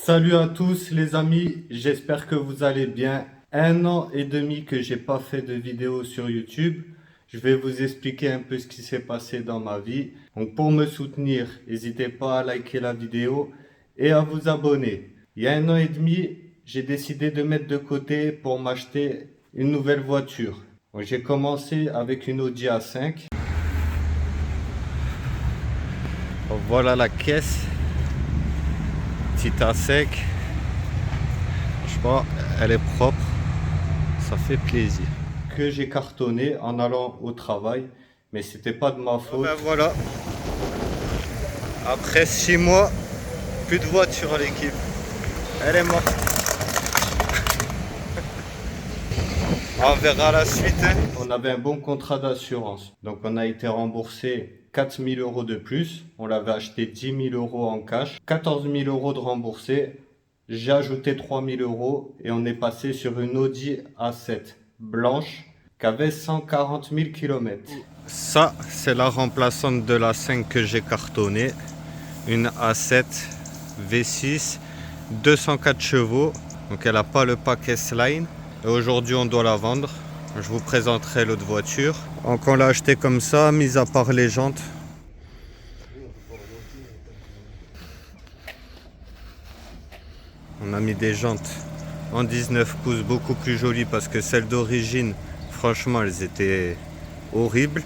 Salut à tous les amis, j'espère que vous allez bien. 1 an et demi que j'ai pas fait de vidéo sur YouTube. Je vais vous expliquer un peu ce qui s'est passé dans ma vie. Donc pour me soutenir, n'hésitez pas à liker la vidéo et à vous abonner. Il y a 1 an et demi, j'ai décidé de mettre de côté pour m'acheter une nouvelle voiture. Donc, j'ai commencé avec une Audi A5. Voilà la caisse. Petite A5. Franchement, elle est propre. Ça fait plaisir. Que j'ai cartonné en allant au travail, mais c'était pas de ma faute. Ben voilà. Après 6 mois, plus de voiture à l'équipe. Elle est morte. On verra la suite. On avait un bon contrat d'assurance. Donc on a été remboursé 4 000 € de plus. On l'avait acheté 10 000 € en cash. 14 000 € de remboursé. J'ai ajouté 3 000 € et on est passé sur une Audi A7 blanche qui avait 140 000 km. Ça, c'est la remplaçante de la 5 que j'ai cartonnée. Une A7 V6, 204 chevaux. Donc elle n'a pas le pack S-Line. Et aujourd'hui, on doit la vendre. Je vous présenterai l'autre voiture. Donc on l'a acheté comme ça, mis à part les jantes. On a mis des jantes en 19 pouces beaucoup plus jolies parce que celles d'origine, franchement, elles étaient horribles.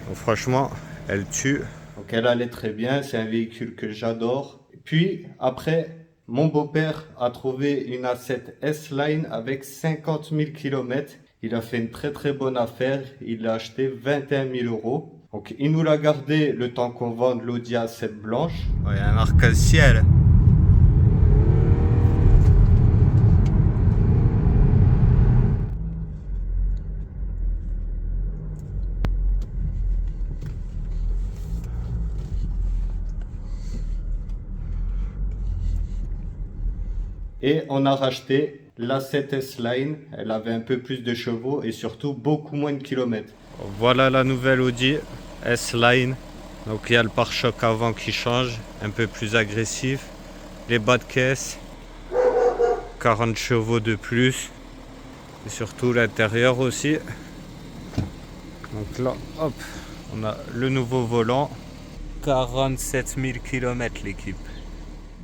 Donc, franchement, elles tuent. Donc elle allait très bien, c'est un véhicule que j'adore. Puis après, mon beau-père a trouvé une A7 S-Line avec 50 000 km. Il a fait une très très bonne affaire, il l'a acheté 21 000 €. Donc il nous l'a gardé le temps qu'on vende l'Audi A7 blanche. Il y a un arc-en-ciel. Et on a racheté la 7S Line. Elle avait un peu plus de chevaux et surtout beaucoup moins de kilomètres. Voilà la nouvelle Audi S-Line. Donc il y a le pare-choc avant qui change, un peu plus agressif. Les bas de caisse, 40 chevaux de plus. Et surtout l'intérieur aussi. Donc là, hop, on a le nouveau volant. 47 000 km l'équipe.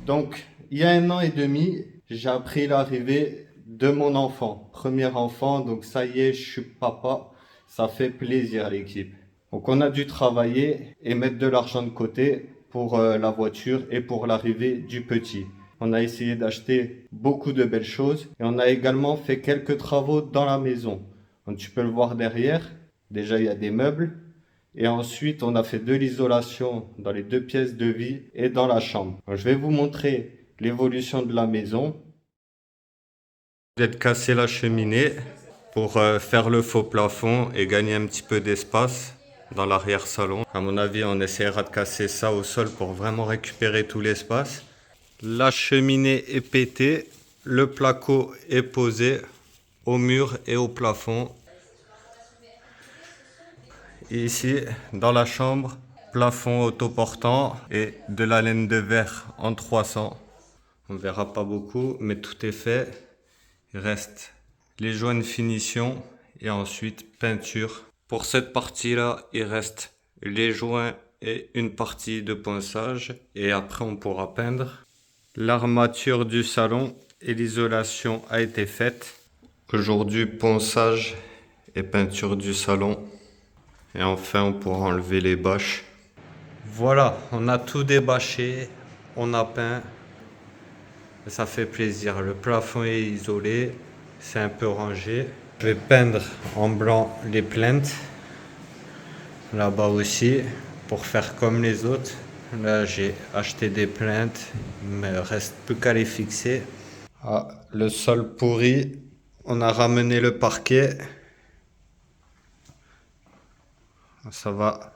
Donc, il y a 1 an et demi, j'ai appris l'arrivée de mon enfant. Premier enfant, donc ça y est, je suis papa. Ça fait plaisir l'équipe. Donc on a dû travailler et mettre de l'argent de côté pour la voiture et pour l'arrivée du petit. On a essayé d'acheter beaucoup de belles choses et on a également fait quelques travaux dans la maison. Donc tu peux le voir derrière. Déjà, il y a des meubles. Et ensuite, on a fait de l'isolation dans les 2 pièces de vie et dans la chambre. Donc, je vais vous montrer l'évolution de la maison. J'ai cassé la cheminée pour faire le faux plafond et gagner un petit peu d'espace dans l'arrière-salon. À mon avis, on essaiera de casser ça au sol pour vraiment récupérer tout l'espace. La cheminée est pétée, le placo est posé au mur et au plafond. Et ici, dans la chambre, plafond autoportant et de la laine de verre en 300. On ne verra pas beaucoup, mais tout est fait. Il reste les joints de finition et ensuite peinture. Pour cette partie-là, il reste les joints et une partie de ponçage. Et après, on pourra peindre. L'armature du salon et l'isolation a été faite. Aujourd'hui, ponçage et peinture du salon. Et enfin, on pourra enlever les bâches. Voilà, on a tout débâché, on a peint. Ça fait plaisir. Le plafond est isolé, c'est un peu rangé. Je vais peindre en blanc les plinthes. Là-bas aussi, pour faire comme les autres. Là, j'ai acheté des plinthes, il me reste plus qu'à les fixer. Ah, le sol pourri. On a ramené le parquet. Ça va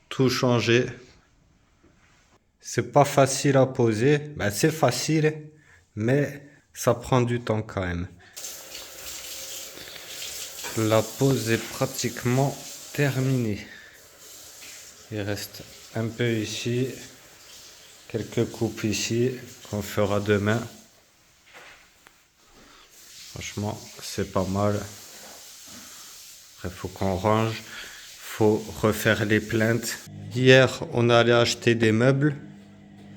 tout changer. C'est pas facile à poser. Ben, c'est facile, mais ça prend du temps quand même. La pose est pratiquement terminée. Il reste un peu ici. Quelques coupes ici qu'on fera demain. Franchement, c'est pas mal. Après, faut qu'on range. Faut refaire les plaintes. Hier, on allait acheter des meubles.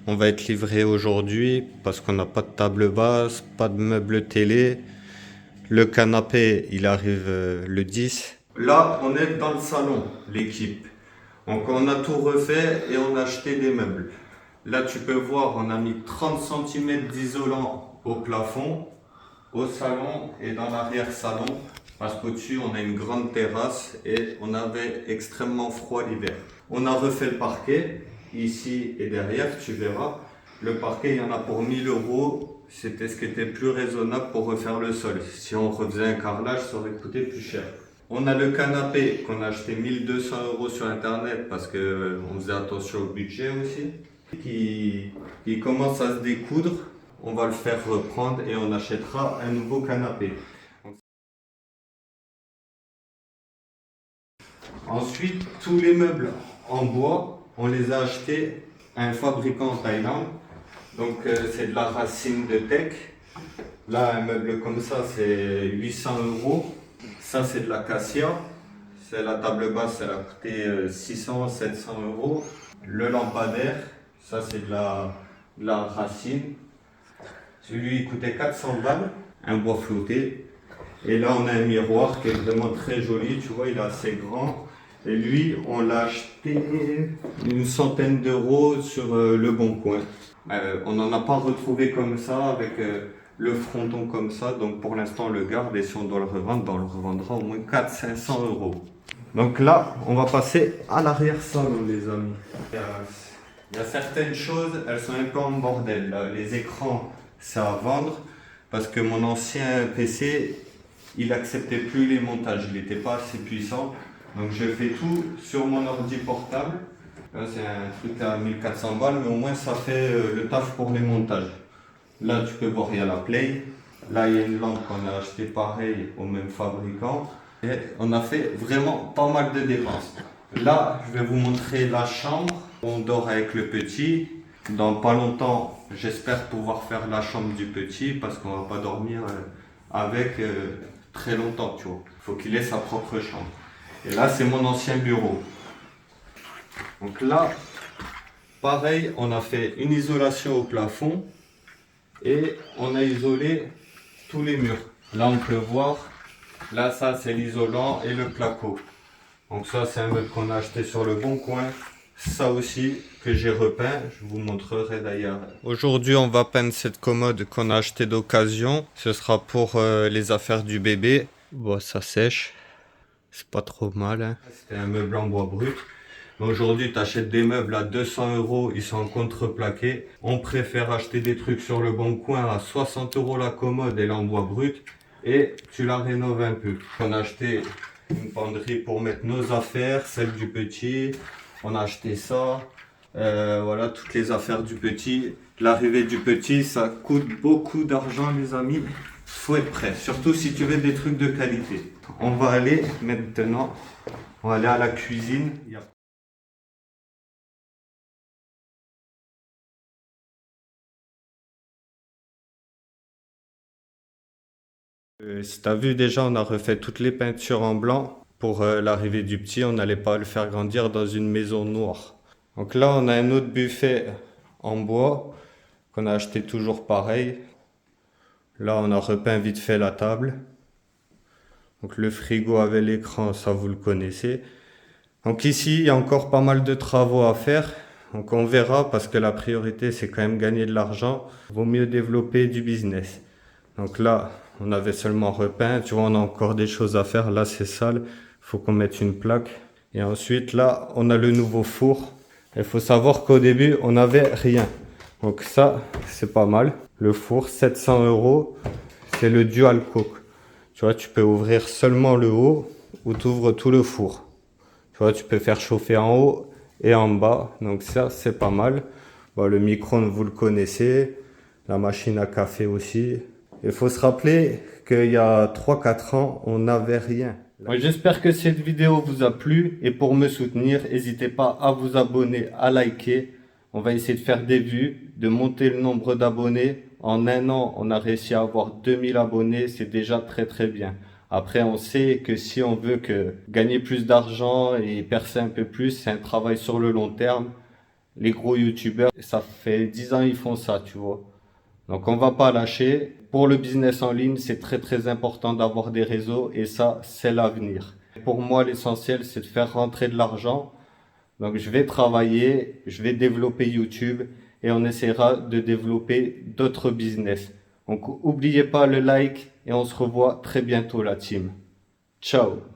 On va être livré aujourd'hui parce qu'on n'a pas de table basse, pas de meubles télé. Le canapé, il arrive le 10. Là, on est dans le salon, l'équipe. Donc, on a tout refait et on a acheté des meubles. Là, tu peux voir, on a mis 30 cm d'isolant au plafond, au salon et dans l'arrière-salon. Parce qu'au-dessus, on a une grande terrasse et on avait extrêmement froid l'hiver. On a refait le parquet, ici et derrière, tu verras. Le parquet, il y en a pour 1000 €. C'était ce qui était plus raisonnable pour refaire le sol. Si on refaisait un carrelage, ça aurait coûté plus cher. On a le canapé qu'on a acheté 1200 € sur internet parce qu'on faisait attention au budget aussi. Qui commence à se découdre. On va le faire reprendre et on achètera un nouveau canapé. Ensuite, tous les meubles en bois, on les a achetés à un fabricant en Thaïlande. Donc c'est de la racine de teck. Là, un meuble comme ça, c'est 800 €. Ça, c'est de l'acacia. C'est la table basse, elle a coûté 600-700 €. Le lampadaire, ça c'est de la racine. Celui il coûtait 400 balles, un bois flotté. Et là, on a un miroir qui est vraiment très joli. Tu vois, il est assez grand. Et lui, on l'a acheté une centaine d'euros sur Le Bon Coin. On n'en a pas retrouvé comme ça, avec le fronton comme ça. Donc pour l'instant, on le garde. Et si on doit le revendre, on le revendra au moins 400-500 €. Donc là, on va passer à l'arrière-salon, les amis. Il y a certaines choses, elles sont un peu en bordel. Là. Les écrans, c'est à vendre. Parce que mon ancien PC, il n'acceptait plus les montages. Il n'était pas assez puissant. Donc je fais tout sur mon ordi portable. Là c'est un truc à 1400 balles, mais au moins ça fait le taf pour les montages. Là tu peux voir, il y a la Play. Là il y a une lampe qu'on a acheté pareil au même fabricant. Et on a fait vraiment pas mal de dépenses. Là je vais vous montrer la chambre. On dort avec le petit. Dans pas longtemps, j'espère pouvoir faire la chambre du petit parce qu'on va pas dormir avec très longtemps, tu vois. Il faut qu'il ait sa propre chambre. Et là, c'est mon ancien bureau. Donc là, pareil, on a fait une isolation au plafond et on a isolé tous les murs. Là, on peut voir, là, ça, c'est l'isolant et le placo. Donc ça, c'est un meuble qu'on a acheté sur Le Bon Coin. Ça aussi, que j'ai repeint, je vous montrerai d'ailleurs. Aujourd'hui, on va peindre cette commode qu'on a achetée d'occasion. Ce sera pour les affaires du bébé. Bon, ça sèche. C'est pas trop mal. Hein. C'était un meuble en bois brut. Aujourd'hui, tu achètes des meubles à 200 €. Ils sont en contreplaqué. On préfère acheter des trucs sur Le Bon Coin à 60 € la commode et en bois brut. Et tu la rénoves un peu. On a acheté une penderie pour mettre nos affaires, celle du petit. On a acheté ça. Voilà, toutes les affaires du petit. L'arrivée du petit, ça coûte beaucoup d'argent, les amis. Faut être prêt, surtout si tu veux des trucs de qualité. On va aller maintenant, on va aller à la cuisine. Si tu as vu déjà, on a refait toutes les peintures en blanc. Pour l'arrivée du petit, on n'allait pas le faire grandir dans une maison noire. Donc là, on a un autre buffet en bois qu'on a acheté toujours pareil. Là, on a repeint vite fait la table. Donc le frigo avec l'écran, ça vous le connaissez. Donc ici, il y a encore pas mal de travaux à faire. Donc on verra parce que la priorité, c'est quand même gagner de l'argent. Vaut mieux développer du business. Donc là, on avait seulement repeint. Tu vois, on a encore des choses à faire. Là, c'est sale. Il faut qu'on mette une plaque. Et ensuite, là, on a le nouveau four. Il faut savoir qu'au début, on n'avait rien. Donc ça, c'est pas mal. Le four, 700 €. C'est le dual cook. Tu vois, tu peux ouvrir seulement le haut ou tu ouvres tout le four. Tu vois, tu peux faire chauffer en haut et en bas. Donc ça, c'est pas mal. Bon, le micro-ondes, vous le connaissez. La machine à café aussi. Il faut se rappeler qu'il y a 3-4 ans, on n'avait rien. J'espère que cette vidéo vous a plu. Et pour me soutenir, n'hésitez pas à vous abonner, à liker. On va essayer de faire des vues, de monter le nombre d'abonnés. En un an, on a réussi à avoir 2000 abonnés, c'est déjà très très bien. Après, on sait que si on veut gagner plus d'argent et percer un peu plus, c'est un travail sur le long terme. Les gros youtubeurs, ça fait 10 ans ils font ça, tu vois. Donc on va pas lâcher. Pour le business en ligne, c'est très très important d'avoir des réseaux et ça, c'est l'avenir. Pour moi, l'essentiel, c'est de faire rentrer de l'argent. Donc je vais travailler, je vais développer YouTube et on essaiera de développer d'autres business. Donc oubliez pas le like et on se revoit très bientôt la team. Ciao.